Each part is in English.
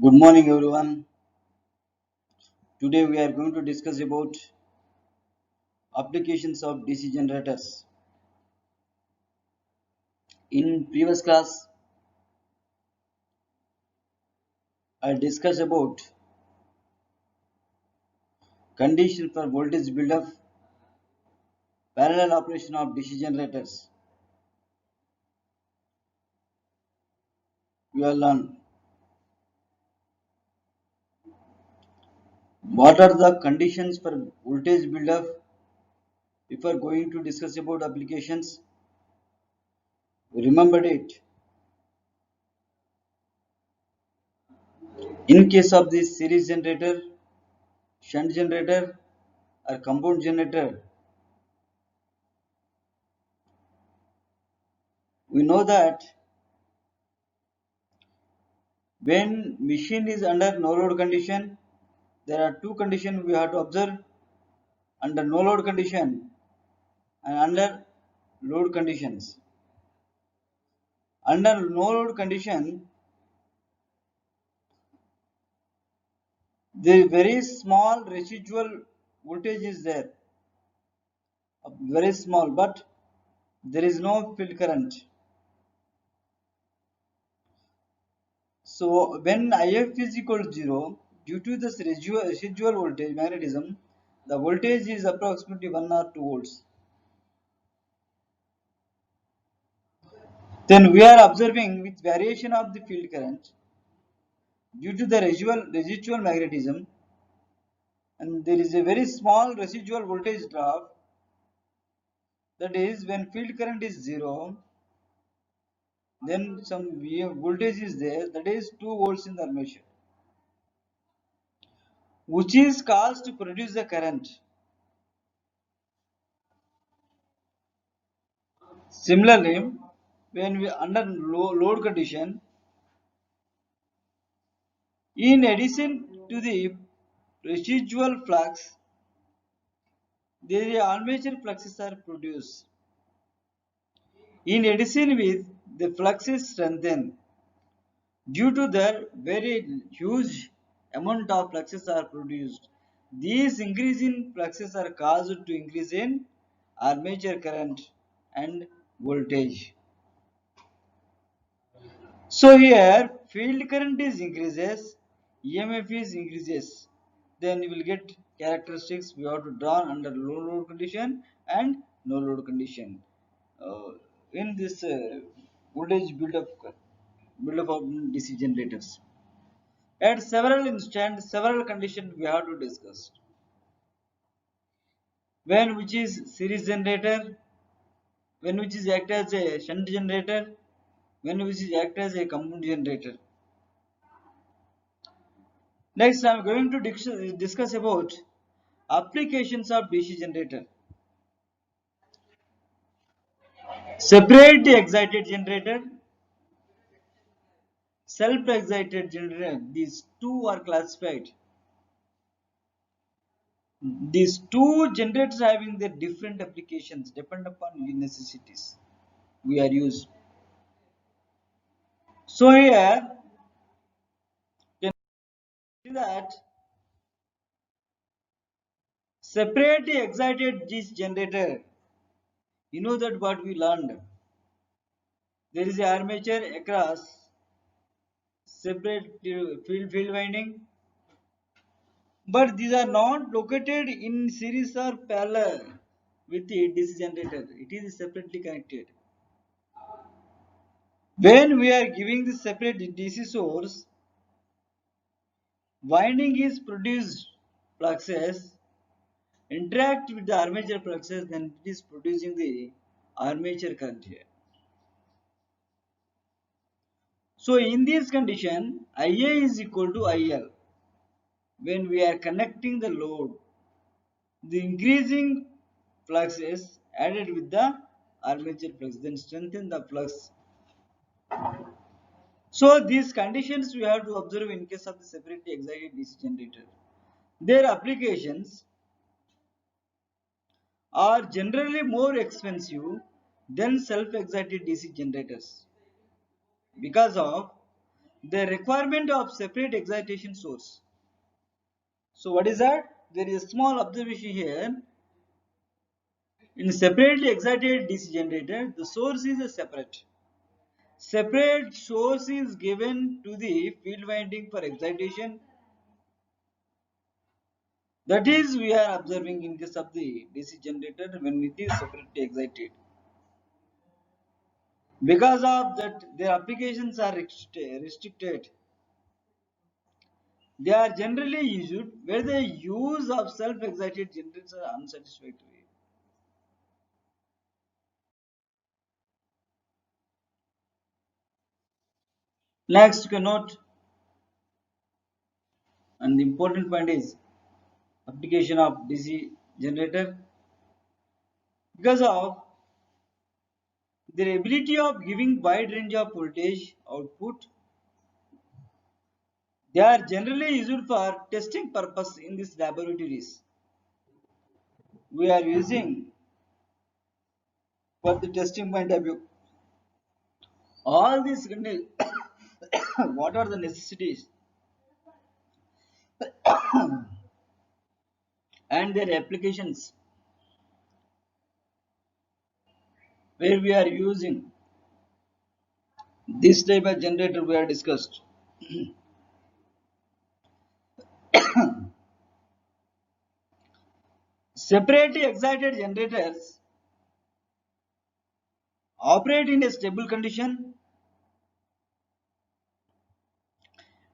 Good morning, everyone. Today we are going to discuss about applications of DC generators. In previous class, I discussed about condition for voltage buildup, parallel operation of DC generators. We will learn what are the conditions for voltage buildup. Before going to discuss about applications, remember it. In case of this series generator, shunt generator, or compound generator, we know that when machine is under no load condition, there are two conditions we have to observe: under no load condition and under load conditions. Under no load condition, the very small residual voltage is there, very small, but there is no field current. So when IF is equal to 0, due to this residual voltage magnetism, the voltage is approximately 1 or 2 volts. Then we are observing with variation of the field current due to the residual magnetism, and there is a very small residual voltage drop. That is, when field current is 0, then some voltage is there, that is 2 volts in the armature, which is caused to produce the current. Similarly, when we under load condition, in addition to the residual flux, the armature fluxes are produced. In addition with the flux is strengthened. Due to their very huge amount of fluxes are produced, these increase in fluxes are caused to increase in armature current and voltage. So here field current is increases, EMF is increases. Then you will get characteristics we have to draw under low load condition and no load condition. In this voltage buildup of DC generators. At several instances, several conditions we have to discuss. When which is series generator, when which is act as a shunt generator, when which is act as a compound generator. Next, I am going to discuss about applications of DC generator. Separate the excited generator, self-excited generator. These two are classified. These two generators having their different applications depend upon the necessities we are used. So here you can see that separate the excited DC generator. You know that what we learned. There is a armature across separate field winding, but these are not located in series or parallel with the DC generator. It is separately connected. When we are giving the separate DC source, winding is produced fluxes interact with the armature fluxes, then it is producing the armature current here. So in this condition, IA is equal to IL. When we are connecting the load, the increasing flux is added with the armature flux, then strengthen the flux. So these conditions we have to observe in case of the separately excited DC generator. Their applications are generally more expensive than self-excited DC generators because of The requirement of separate excitation source. So what is that? There is a small observation here. In separately excited DC generator, the source is a separate. Separate source is given to the field winding for excitation. That is, we are observing in case of the DC generator when it is separately excited. Because of that, their applications are restricted. They are generally used where the use of self-excited generators are unsatisfactory. Next, you can note, and the important point is application of DC generator because of their ability of giving wide range of voltage output. They are generally used for testing purpose in these laboratories. We are using for the testing point of view. All these what are the necessities and their applications where we are using this type of generator we are discussed. Separately excited generators operate in a stable condition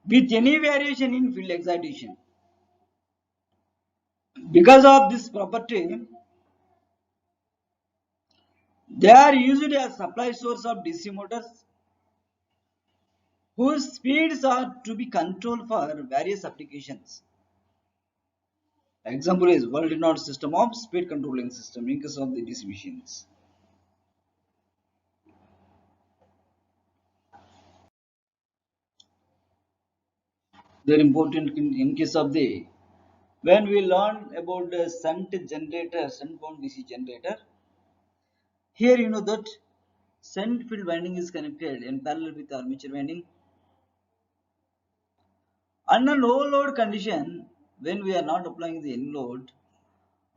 with any variation in field excitation. Because of this property, they are used as supply source of DC motors whose speeds are to be controlled for various applications. Example is well-renowned system of speed controlling system in case of the DC machines. They're important in case of the when we learn about the shunt generator, shunt bound DC generator. Here you know that shunt field winding is connected in parallel with armature winding. Under no load condition, when we are not applying the any load,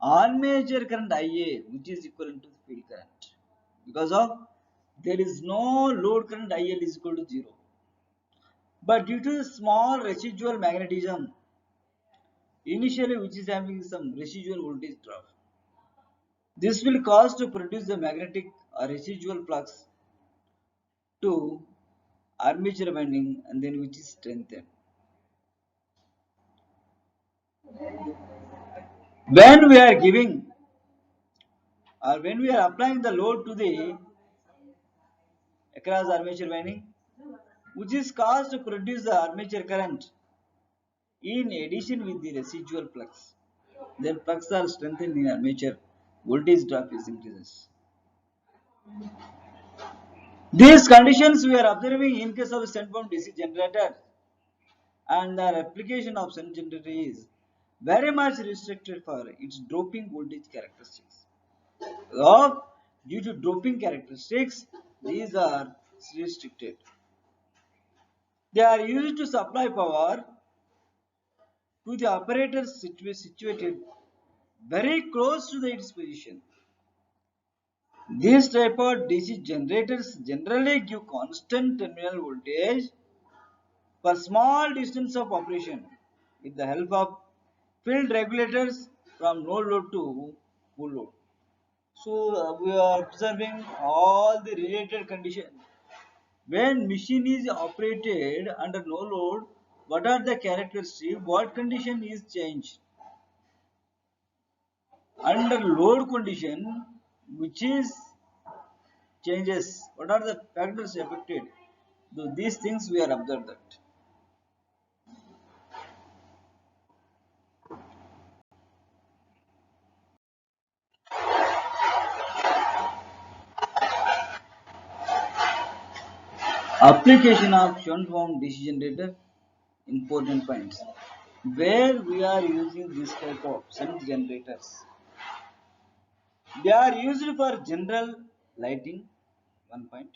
armature current IA, which is equivalent to the field current, because of there is no load current IL is equal to 0. But due to the small residual magnetism, initially which is having some residual voltage drop, this will cause to produce the magnetic or residual flux to armature winding and then which is strengthened. When we are giving or when we are applying the load to the across armature winding, which is caused to produce the armature current in addition with the residual flux. Then flux are strengthened in armature, voltage drop is increases. These conditions we are observing in case of shunt bound DC generator and the application of shunt generator is very much restricted for its dropping voltage characteristics. Of due to dropping characteristics, these are restricted. They are used to supply power to the operator situated very close to its position. These type of DC generators generally give constant terminal voltage for small distance of operation with the help of field regulators from no load to full load. So we are observing all the related conditions. When machine is operated under no load, what are the characteristics? What condition is changed? Under load condition, which is changes? What are the factors affected? So these things we are observed that. Application of shunt wound DC generator, important points. Where we are using this type of shunt generators, they are used for general lighting, one point.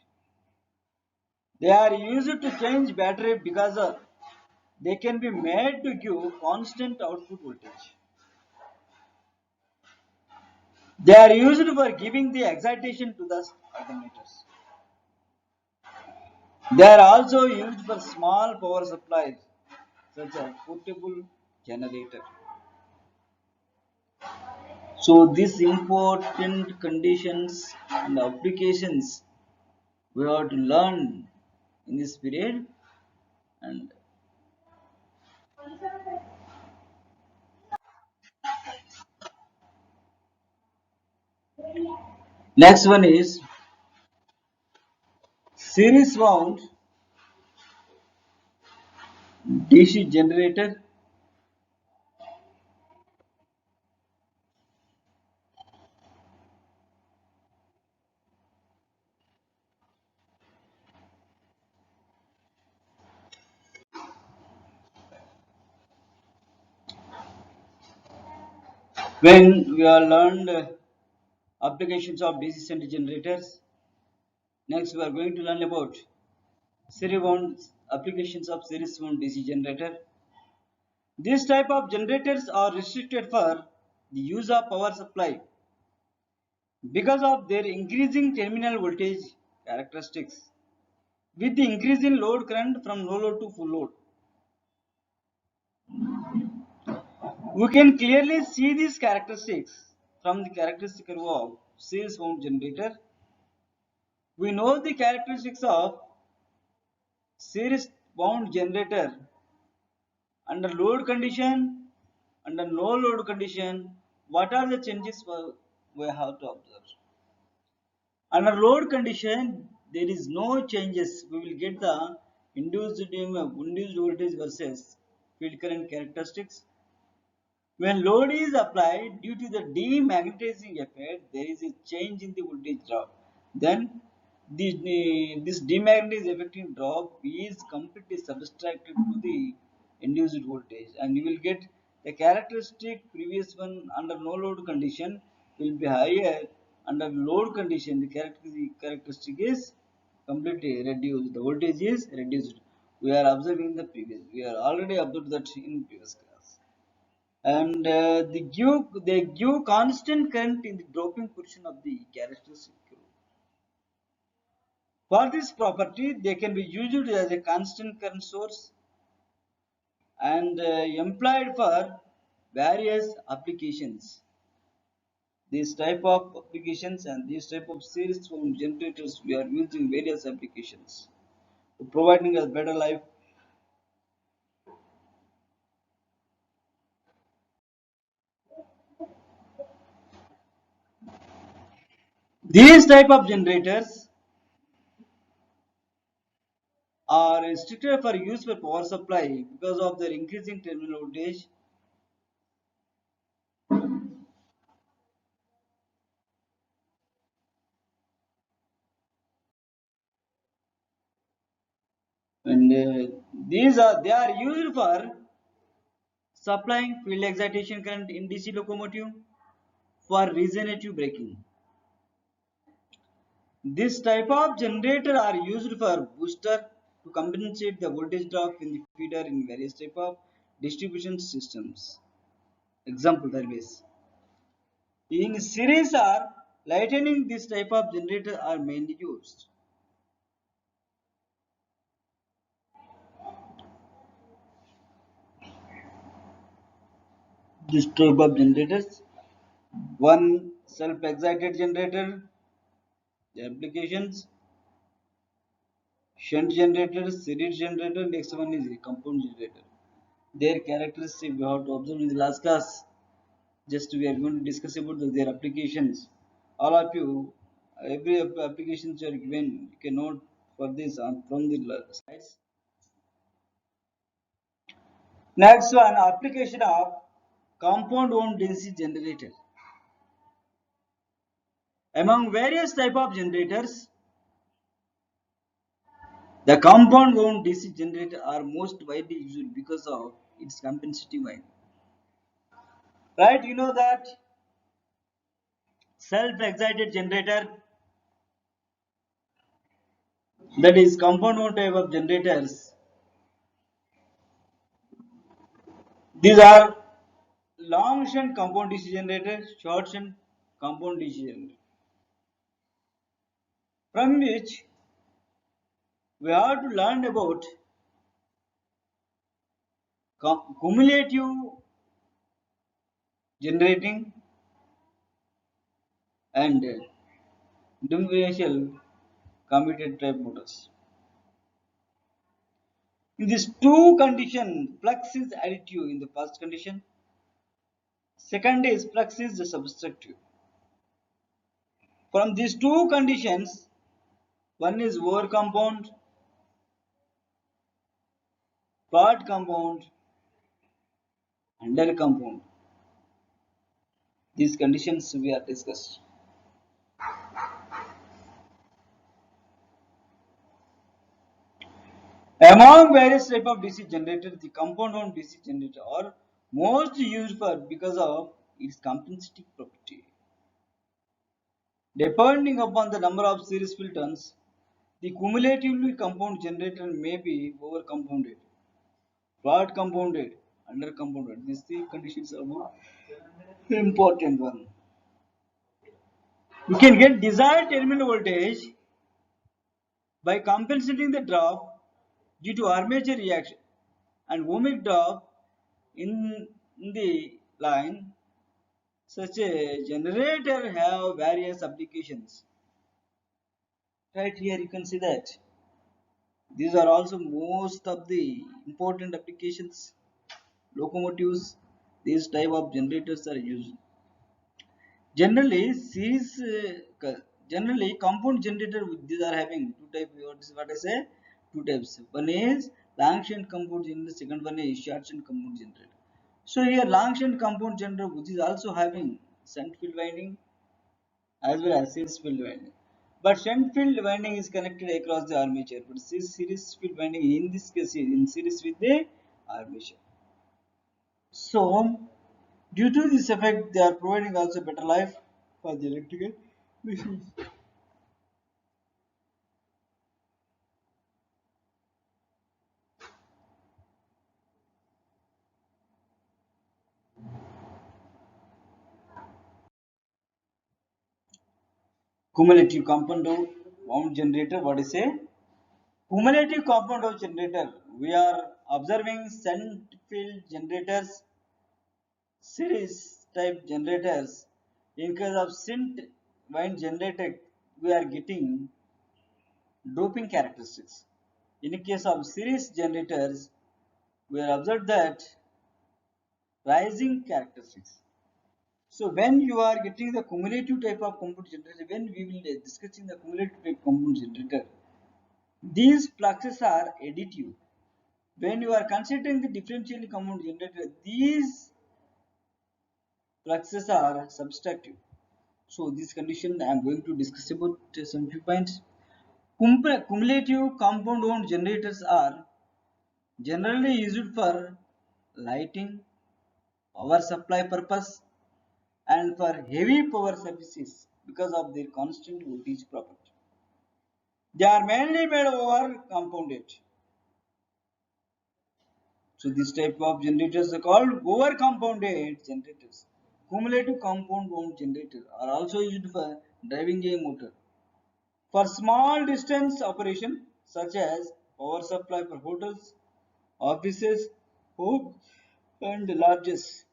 They are used to change battery because they can be made to give constant output voltage. They are used for giving the excitation to the alternators. They are also used for small power supplies such as portable generator. So these important conditions and applications we have to learn in this period. And next one is series wound DC generator. When we are learned applications of DC center generators, next we are going to learn about series wound applications of series wound DC generator. These type of generators are restricted for the use of power supply because of their increasing terminal voltage characteristics. With the increase in load current from low load to full load, we can clearly see these characteristics from the characteristic curve of series wound generator. We know the characteristics of series wound generator under load condition, under no load condition. What are the changes we have to observe? Under load condition, there is no changes. We will get the induced voltage versus field current characteristics. When load is applied due to the demagnetizing effect, there is a change in the voltage drop. Then this demagnetizing affecting drop is completely subtracted to the induced voltage, and you will get the characteristic previous one under no load condition will be higher. Under load condition, the characteristic is completely reduced. The voltage is reduced. We are observing the previous. We are already observed that in previous class. And they give constant current in the dropping portion of the characteristic curve. For this property, they can be used as a constant current source and employed for various applications. These type of applications and these type of series from generators we are using various applications, providing us better life. These type of generators are restricted for use for power supply because of their increasing terminal voltage. And they are used for supplying field excitation current in DC locomotive for regenerative braking. This type of generator are used for booster to compensate the voltage drop in the feeder in various type of distribution systems. Example railways. In series are lightning this type of generator are mainly used. This type of generators, one self-excited generator, the applications, shunt generator, series generator, next one is a compound generator. Their characteristics we have to observe in the last class. Just we are going to discuss about their applications. All of you, every applications you are given, you can note for this from the slides. Next one, application of compound wound DC generator. Among various type of generators, the compound wound DC generator are most widely used because of its compensating winding. Right? You know that self-excited generator That is compound wound type of generators. These are long shunt compound DC generator, short shunt compound DC generator, from which we have to learn about cumulative generating and differential commutator type motors. In these two conditions, flux is additive in the first condition. Second is flux is the subtractive. From these two conditions, one is over compound, part compound, under compound. These conditions we are discussed. Among various type of DC generators, the compound wound DC generator are most used for because of its compensating property. Depending upon the number of series filters, the cumulatively compound generator may be over compounded, flat compounded, under compounded. These three conditions are more important one. You can get desired terminal voltage by compensating the drop due to armature reaction and ohmic drop in the line. Such a generator have various applications. Right here you can see that. These are also most of the important applications. Locomotives, these type of generators are used. Generally, generally compound generator these are having two types. What is what I say? Two types. One is long shunt compound generator. Second one is short shunt compound generator. So here long shunt compound generator which is also having shunt field winding as well as series field winding. But shunt field winding is connected across the armature. But series field winding in this case is in series with the armature. So due to this effect, they are providing also better life for the electrical machines. Cumulative compound wound generator. What is a cumulative compound of generator? We are observing shunt field generators, series type generators. In case of shunt wind generator, we are getting doping characteristics. In case of series generators, we are observed that rising characteristics. So when you are getting the cumulative type of compound generator, when we will discussing the cumulative type compound generator, these fluxes are additive. When you are considering the differential compound generator, these fluxes are subtractive. So this condition I am going to discuss about some few points. Cumulative compound wound generators are generally used for lighting, power supply purpose, and for heavy power services because of their constant voltage property. They are mainly made over compounded. So this type of generators are called over compounded generators. Cumulative compound wound generators are also used for driving a motor. For small distance operation such as power supply for hotels, offices, homes and lodges.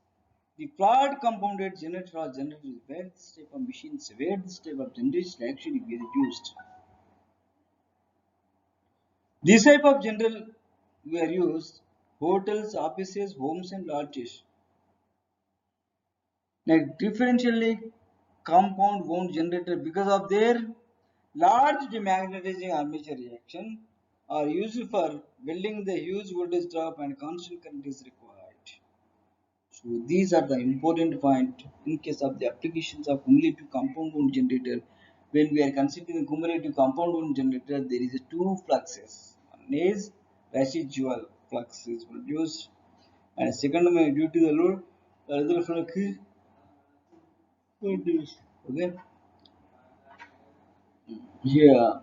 The flat compounded generator or generators where this type of machines, where this type of generation actually be used. This type of general were used hotels, offices, homes and lodges. Like differentially compound wound generator because of their large demagnetizing armature reaction are used for welding the huge voltage drop and constant current is required. So these are the important point in case of the applications of cumulative compound wound generator. When we are considering cumulative compound wound generator, there is a two fluxes. One is residual flux is produced, and second one due to the load, the other flux is produced. Okay, here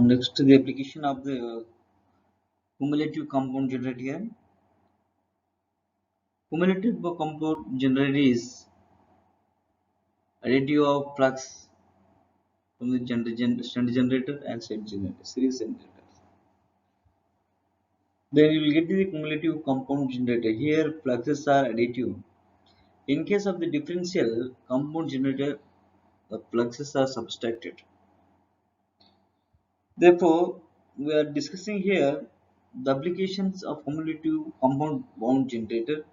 Next, the application of the cumulative compound generator here. Cumulative compound generator is additive of flux from the shunt generator and series generator. Then you will get the cumulative compound generator. Here fluxes are additive. In case of the differential compound generator, the fluxes are subtracted. Therefore, we are discussing here the applications of cumulative compound bound generator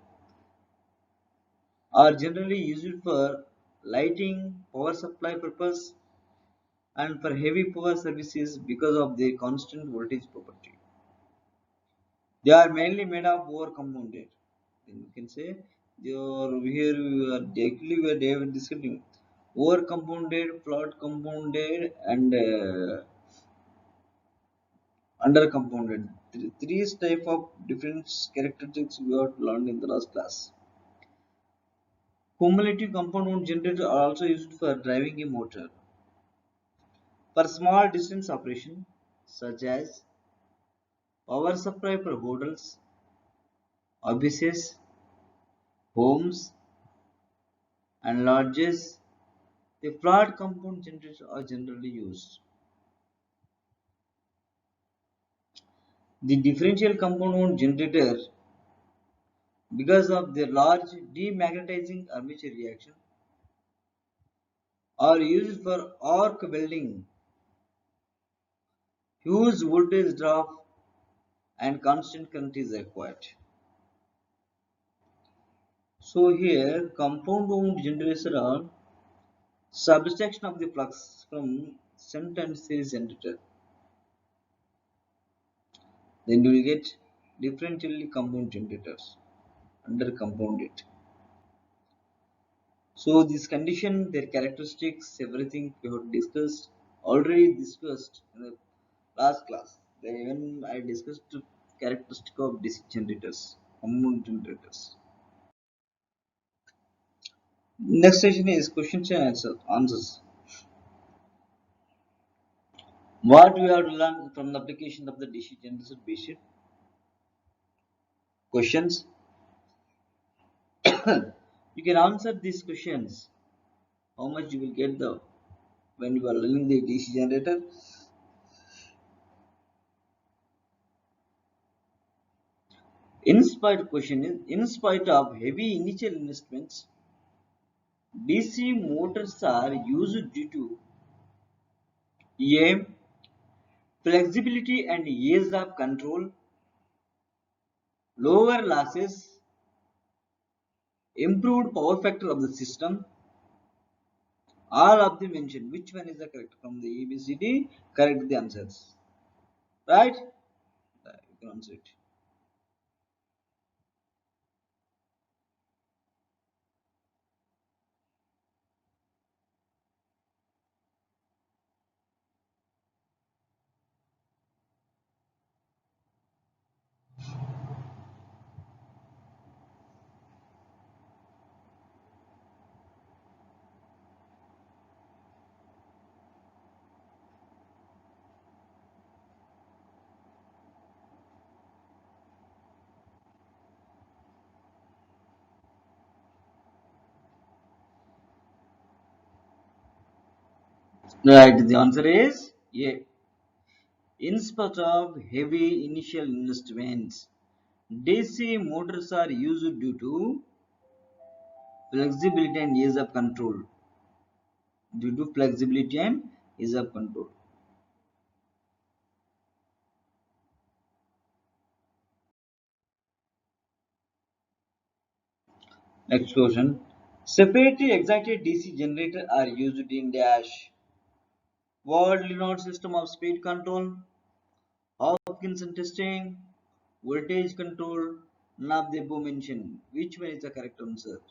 are generally used for lighting, power supply purpose, and for heavy power services because of their constant voltage property. They are mainly made of ore compounded. Then you can say they are here we are actually they are discussing ore compounded, flat compounded, and under compounded. Three type of different characteristics we have learned in the last class. Cumulative compound generator are also used for driving a motor. For small distance operation, such as power supply for hotels, offices, homes, and lodges, the flat compound generators are generally used. The differential compound generator, because of their large demagnetizing armature reaction, are used for arc welding. Huge voltage drop and constant current is required. So here compound wound generation are subtraction of the flux from shunt and series generator. Then you will get differentially compound generators under compounded. So this condition, their characteristics, everything we have discussed, already discussed in the last class. Then even I discussed the characteristic of DC generators, compound generators. Next session is questions and answers. What we have to learn from the application of the DC generator based questions. You can answer these questions. How much you will get the when you are learning the DC generator. In spite of heavy initial investments, DC motors are used due to a flexibility and ease of control, lower losses, improved power factor of the system. All of the mentioned. Which one is the correct from the ABCD? Correct the answers. Right? You can answer it. Right. The answer is A. In spite of heavy initial investments, DC motors are used due to flexibility and ease of control. Due to flexibility and ease of control. Next question. Separately excited DC generator are used in dash. Ward Leonard system of speed control, Hopkinson testing, voltage control, none of the above mentioned. Which one is the correct answer?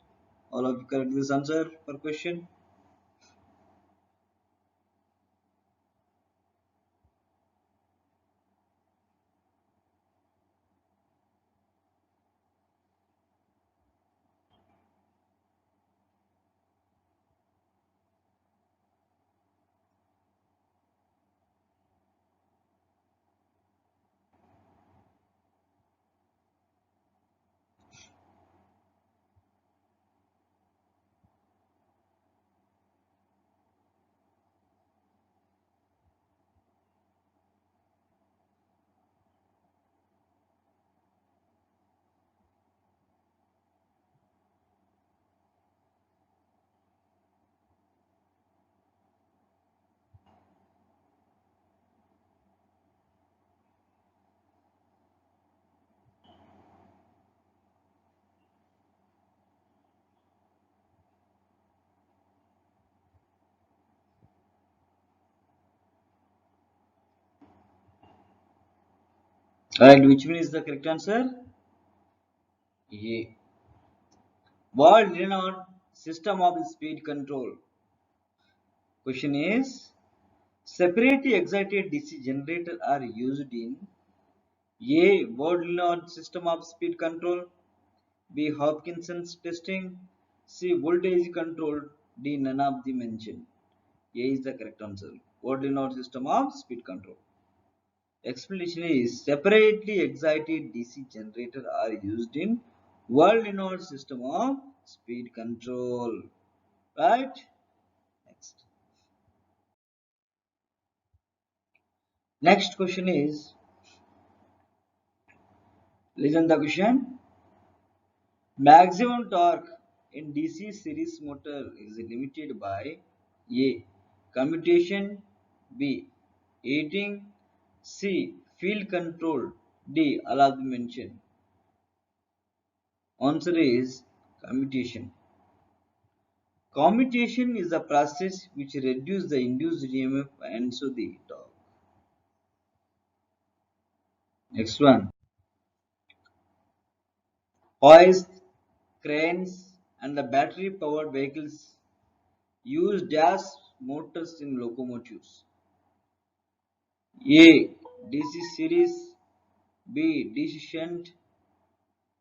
All of you correct this answer for question. Right, which one is the correct answer? A. World renowned system of speed control. Question is separately excited DC generator are used in A. World renowned system of speed control. B. Hopkinson's testing. C. Voltage control. D. None of the mentioned. A is the correct answer. World renowned system of speed control. Explanation is separately excited DC generator are used in world renowned system of speed control. Right? Next. Next question is listen the question. Maximum torque in DC series motor is limited by A. Commutation, B. Heating, C. Field control, D. All of the mentioned. Answer is commutation. Commutation is the process which reduces the induced EMF and so the torque. Next one. Hoists, cranes, and the battery powered vehicles use gas motors in locomotives. A. DC series, B. DC shunt,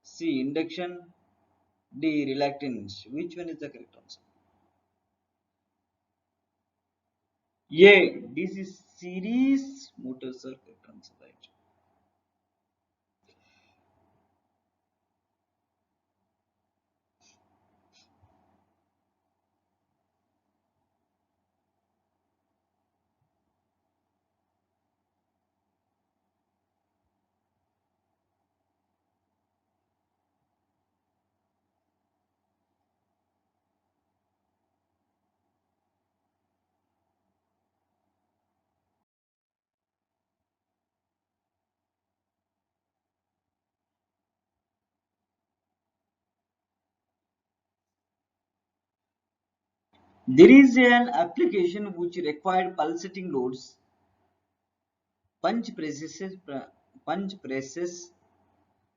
C. Induction, D. Reluctance. Which one is the correct answer? A. DC series motors are correct answer, right? There is an application which required pulsating loads, punch presses, punch presses.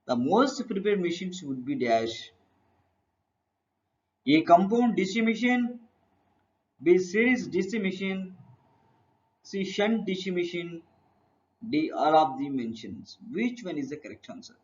The most prepared machines would be dash A. Compound DC machine, B. Series DC machine, C. Shunt DC machine, D. All of the mentions. Which one is the correct answer?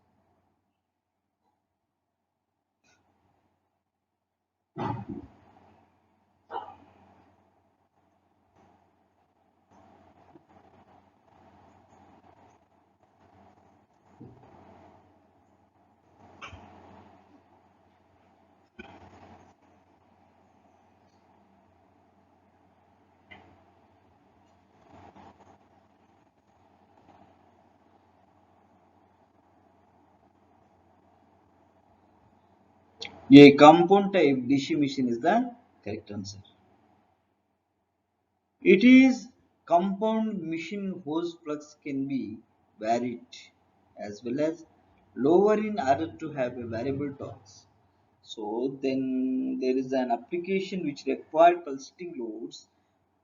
A. Compound type DC machine is the correct answer. It is compound machine whose flux can be varied as well as lower in order to have a variable torque. So then there is an application which required pulsating loads,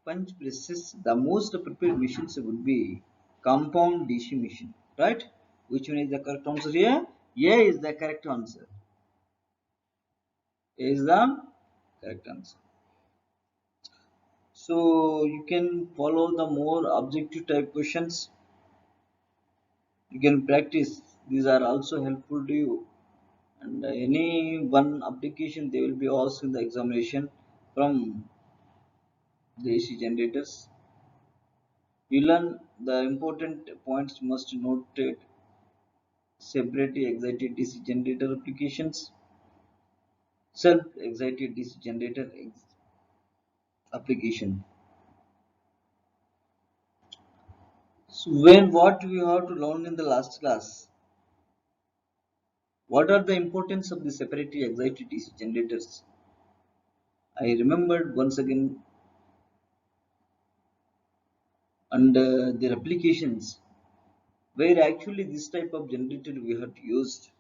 punch presses. The most prepared machines would be compound DC machine, right? Which one is the correct answer here? A is the correct answer. A is the correct answer. So you can follow the more objective type questions. You can practice. These are also helpful to you. And any one application they will be asked in the examination from the AC generators. You learn the important points must noted separately excited DC generator applications, self excited DC generator application. So when what we have to learn in the last class, what are the importance of the separately excited DC generators? I remembered once again and their applications where actually this type of generator we have used.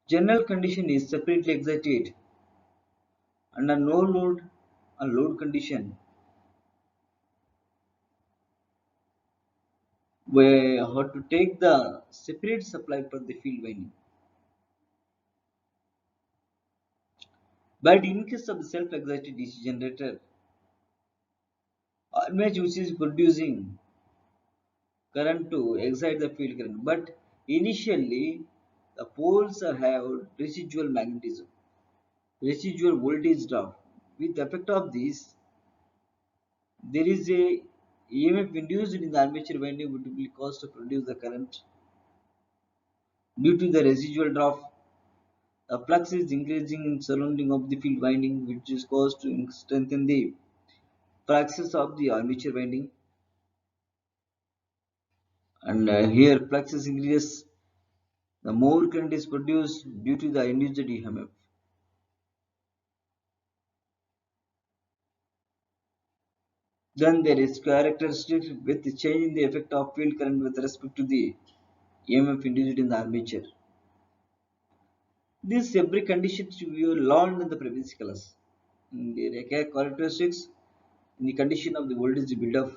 General condition is separately excited under no load and load condition. we have to take the separate supply for the field winding. But in case of the self-excited DC generator, armature which is producing current to excite the field current, but initially the poles have residual magnetism, residual voltage drop. With the effect of this, there is a EMF induced in the armature winding which will cause to produce the current. Due to the residual drop, the flux is increasing in surrounding of the field winding, which is caused to strengthen the fluxes of the armature winding. And here fluxes increases, the more current is produced due to the induced EMF. Then there is characteristic with change in the effect of field current with respect to the EMF induced in the armature. This every condition we learned in the previous class. In the characteristics, in the condition of the voltage buildup,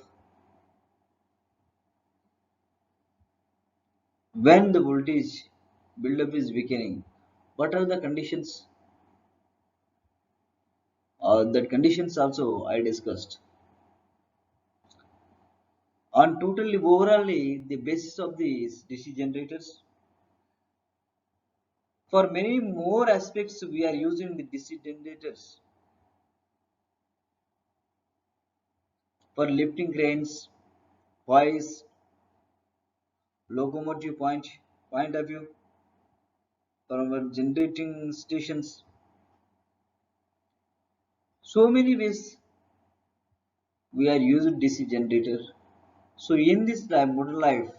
when the voltage buildup is weakening, what are the conditions? That conditions also I discussed. On totally overallly the basis of these DC generators, for many more aspects we are using the DC generators for lifting cranes, hoists, locomotive point of view, for our generating stations. So many ways we are using DC generator. So in this modern life,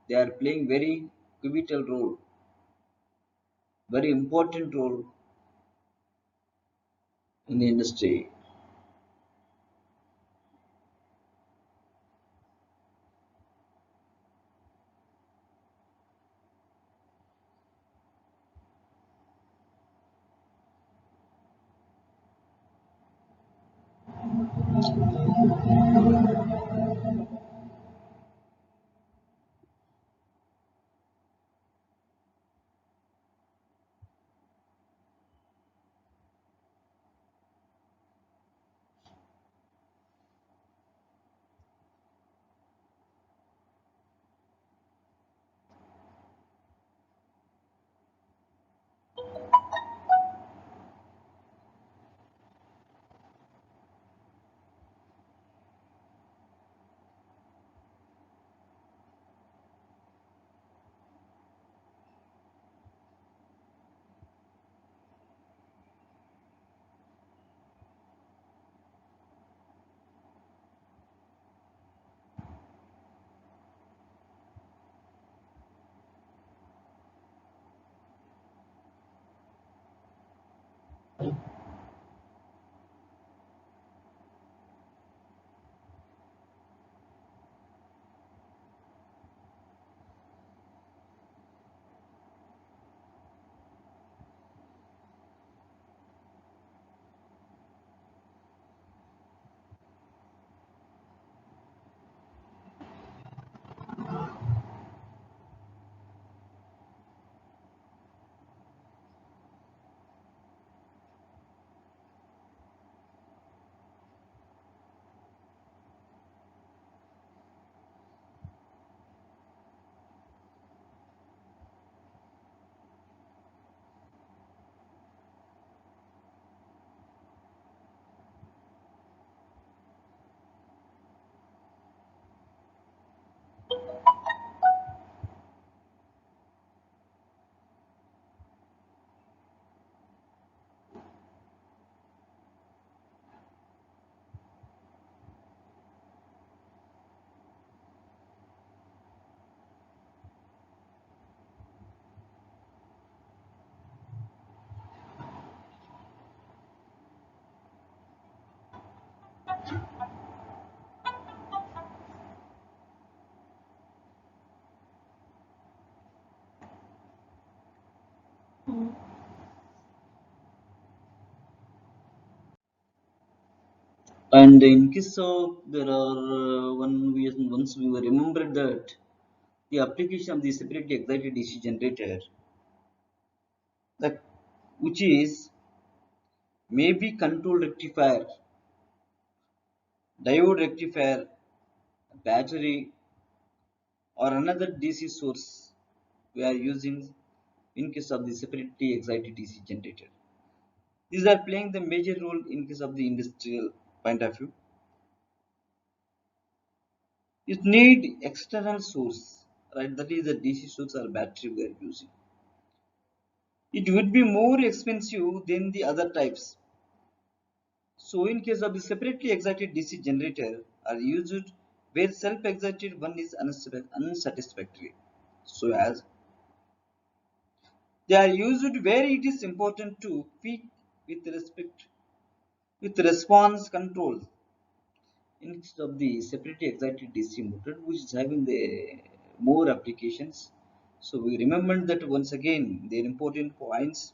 they are playing very pivotal role, very important role in the industry. And in case of there are once we remember that the application of the separately excited DC generator, the, which is maybe control rectifier, diode rectifier, battery, or another DC source we are using in case of the separately excited DC generator. These are playing the major role in case of the industrial point of view. You need external source, right? That is the DC source or battery we are using. It would be more expensive than the other types. So in case of the separately excited DC generator are used where self-excited one is unsatisfactory. So as they are used where it is important to peak with respect with response control instead of the separately excited DC motor, which is having the more applications. So we remember that once again their important points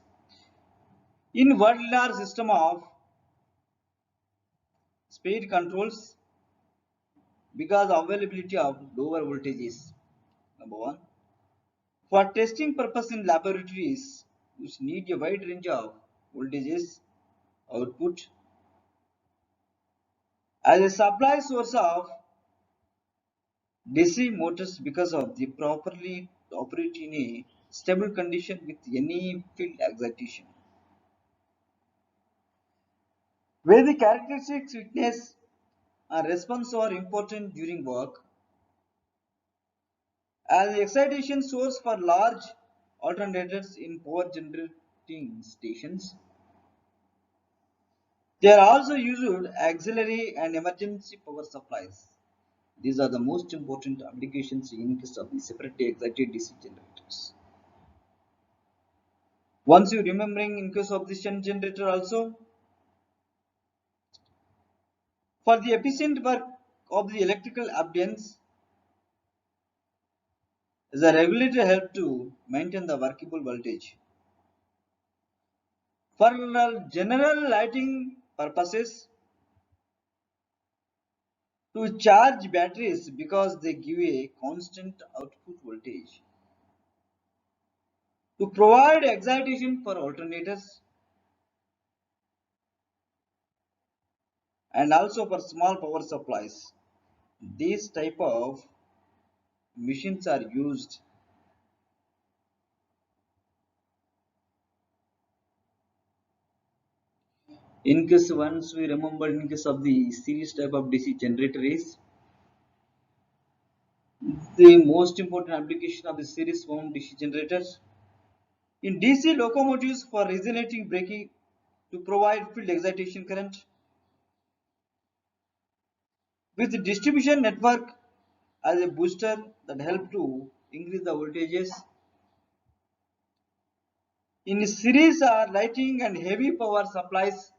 in large system of speed controls because availability of lower voltages. Number one, for testing purpose in laboratories which need a wide range of voltages output as a supply source of DC motors because of the properly operate in a stable condition with any field excitation. Where the characteristics weakness and response are important during work as the excitation source for large alternators in power generating stations. They are also used auxiliary and emergency power supplies. These are the most important applications in case of the separately excited DC generators. Once you remembering in case of the shunt generator also, for the efficient work of the electrical appliance, the regulator help to maintain the workable voltage. For general lighting purposes, to charge batteries because they give a constant output voltage. To provide excitation for alternators and also for small power supplies. These type of machines are used. In case once we remember in case of the series type of DC generator is the most important application of the series wound DC generators. In DC locomotives for resonating braking to provide field excitation current with the distribution network as a booster that help to increase the voltages. In series are lighting and heavy power supplies.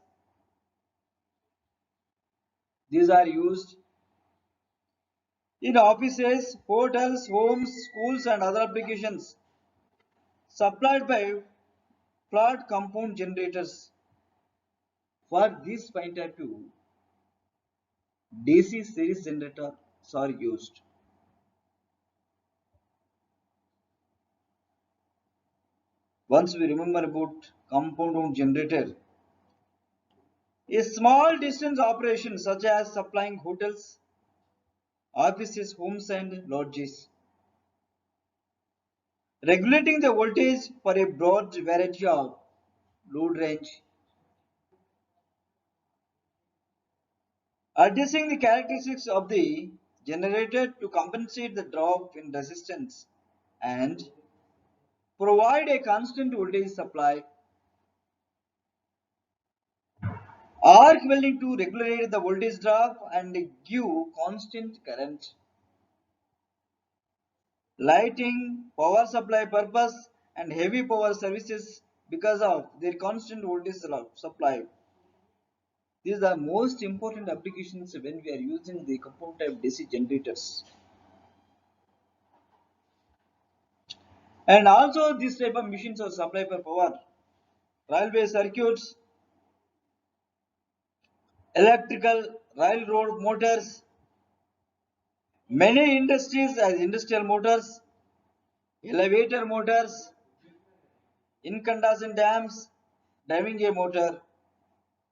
These are used in offices, hotels, homes, schools and other applications supplied by flood compound generators. For this point of view, DC series generators are used. Once we remember about compound generator, a small distance operation such as supplying hotels, offices, homes and lodges. Regulating the voltage for a broad variety of load range. Adjusting the characteristics of the generator to compensate the drop in resistance and provide a constant voltage supply. Arc welding to regulate the voltage drop and give constant current. Lighting, power supply purpose and heavy power services because of their constant voltage supply. These are most important applications when we are using the compound type DC generators. And also this type of machines are supply for power, railway circuits, electrical, railroad motors, many industries as industrial motors, elevator motors, incandescent dams, driving a motor.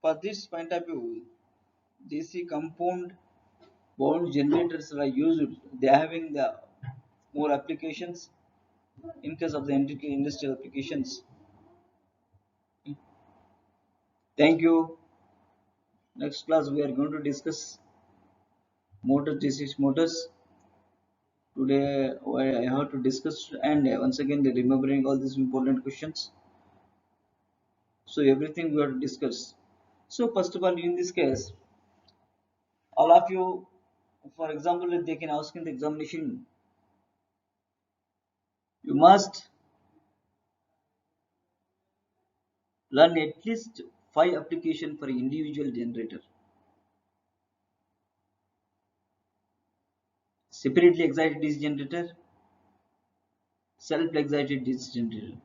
For this point of view, DC compound bound generators are used. They are having the more applications in case of the industrial applications. Thank you. Next class we are going to discuss motors, DC motors. Today I have to discuss and once again remembering all these important questions. So everything we have to discuss. So first of all, in this case, all of you, for example, if they can ask in the examination, you must learn at least 5 application for individual generator. Separately excited DC generator, self-excited DC generator.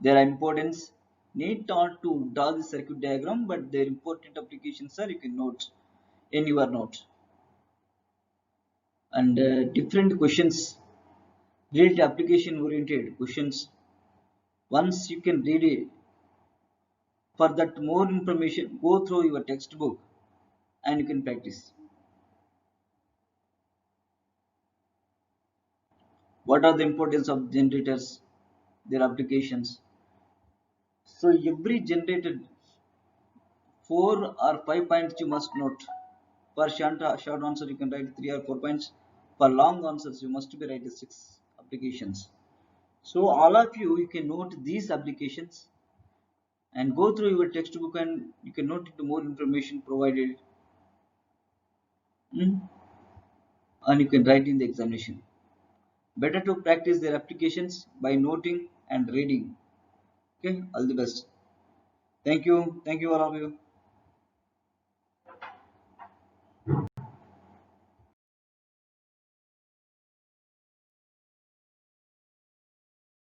Their importance need not to draw the circuit diagram, but their important applications are you can note in your note. And different questions, read application oriented questions. Once you can read it, for that more information, go through your textbook and you can practice. What are the importance of generators, their applications? So every generated 4 or 5 points you must note. For short answer you can write 3 or 4 points. For long answers you must be write 6 applications. So all of you can note these applications and go through your textbook and you can note it more information provided, and you can write in the examination. Better to practice their applications by noting and reading. Okay, all the best. Thank you all of you.